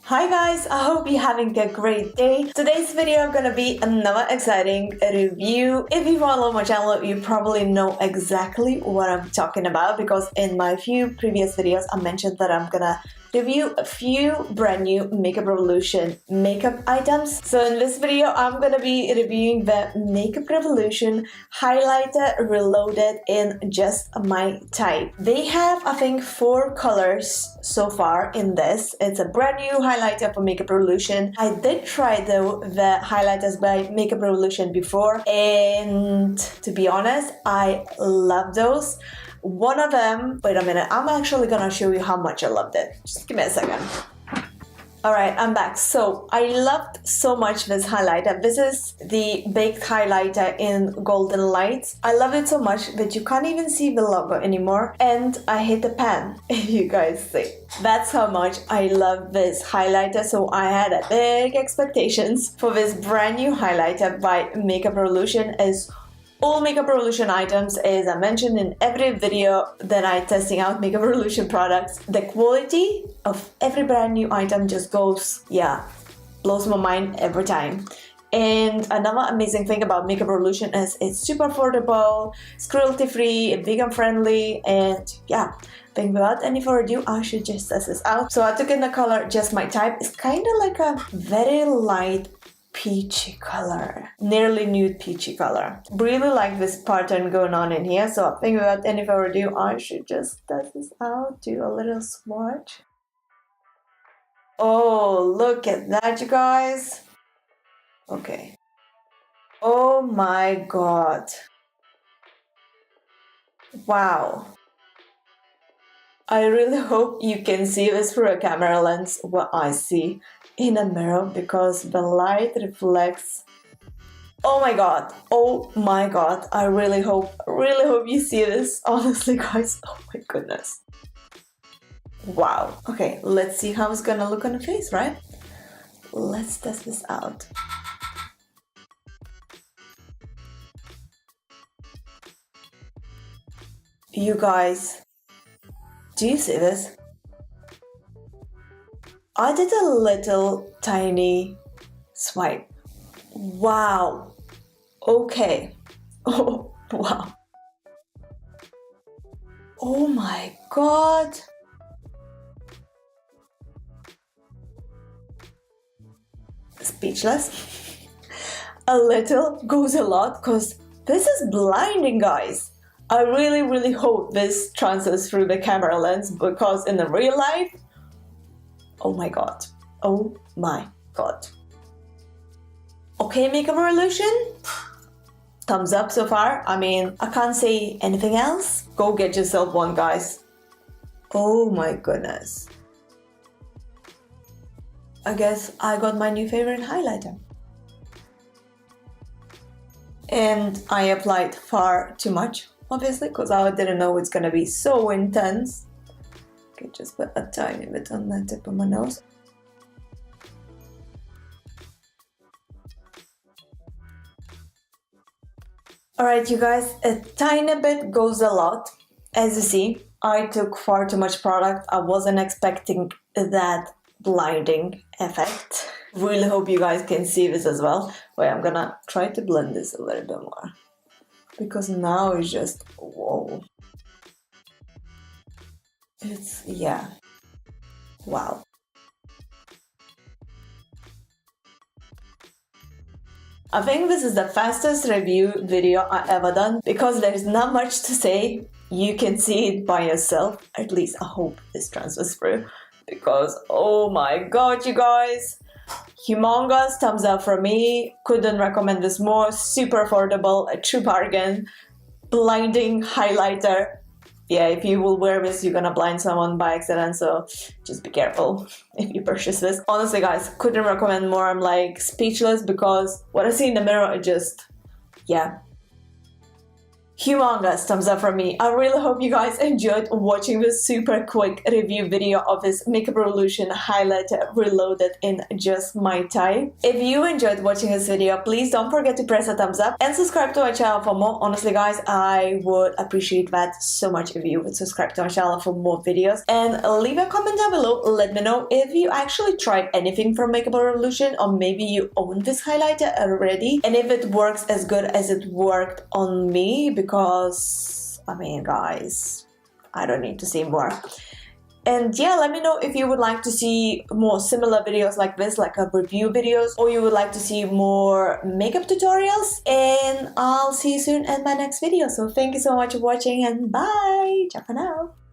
Hi guys, I hope you're having a great day. Today's video gonna be another exciting review. If you follow my channel, you probably know exactly what I'm talking about because in my few previous videos I mentioned that I'm gonna review a few brand new Makeup Revolution makeup items. So in this video I'm gonna be reviewing the Makeup Revolution highlighter reloaded in just my type. They have I think 4 colors so far in this. It's a brand new highlighter for Makeup Revolution. I did try though the highlighters by Makeup Revolution before, and to be honest, I love those. One of them, wait a minute, I'm actually gonna show you how much I loved it. Just give me a second. Alright, I'm back. So I loved so much this highlighter. This is the baked highlighter in Golden Lights. I love it so much that you can't even see the logo anymore, and I hit the pan, if you guys see. That's how much I love this highlighter. So I had a big expectations for this brand new highlighter by Makeup Revolution. As all Makeup Revolution items, as I mentioned in every video that I testing out Makeup Revolution products, the quality of every brand new item just goes, blows my mind every time. And another amazing thing about Makeup Revolution is it's super affordable, it's cruelty free, vegan friendly, and I think without any further ado, I should just test this out. So I took in the color Just My Type. It's kind of like a very light peachy color, nearly nude peachy color. Really like this pattern going on in here, so I think without any further ado, I should just test this out, do a little swatch. Oh, look at that, you guys. Okay. Oh my god. Wow. I really hope you can see this through a camera lens, what I see in a mirror, because the light reflects. Oh my god, I really hope you see this, honestly guys. Oh my goodness. Wow. Okay, let's see how it's gonna look on the face, right? Let's test this out. You guys, do you see this? I did a little tiny swipe. Wow. Okay. Oh, wow. Oh my god. Speechless. A little goes a lot because this is blinding, guys. I really hope this transfers through the camera lens, because in the real life, oh my god. Oh my god. Okay, Makeup Revolution, thumbs up so far. I mean, I can't say anything else. Go get yourself one, guys. Oh my goodness. I guess I got my new favorite highlighter. And I applied far too much, obviously, because I didn't know it's gonna be so intense. Okay, just put a tiny bit on the tip of my nose. Alright, you guys, a tiny bit goes a lot. As you see, I took far too much product. I wasn't expecting that blinding effect. Really hope you guys can see this as well. Wait, I'm gonna try to blend this a little bit more, because now it's just, whoa. It's, wow. I think this is the fastest review video I ever done, because there's not much to say. You can see it by yourself. At least I hope this transfers through, because oh my god, you guys, humongous thumbs up from me. Couldn't recommend this more. Super affordable, a true bargain, blinding highlighter. Yeah, if you will wear this, you're gonna blind someone by accident, so just be careful if you purchase this. Honestly guys, couldn't recommend more. I'm like speechless, because what I see in the mirror, it just, humongous thumbs up from me. I really hope you guys enjoyed watching this super quick review video of this Makeup Revolution highlighter reloaded in just my time. If you enjoyed watching this video, please don't forget to press a thumbs up and subscribe to our channel for more. Honestly guys, I would appreciate that so much if you would subscribe to our channel for more videos, and leave a comment down below. Let me know if you actually tried anything from Makeup Revolution, or maybe you own this highlighter already, and if it works as good as it worked on me, because I mean guys, I don't need to say more. And yeah, let me know if you would like to see more similar videos like this, like a review videos, or you would like to see more makeup tutorials. And I'll see you soon in my next video. So thank you so much for watching, and bye! Ciao for now!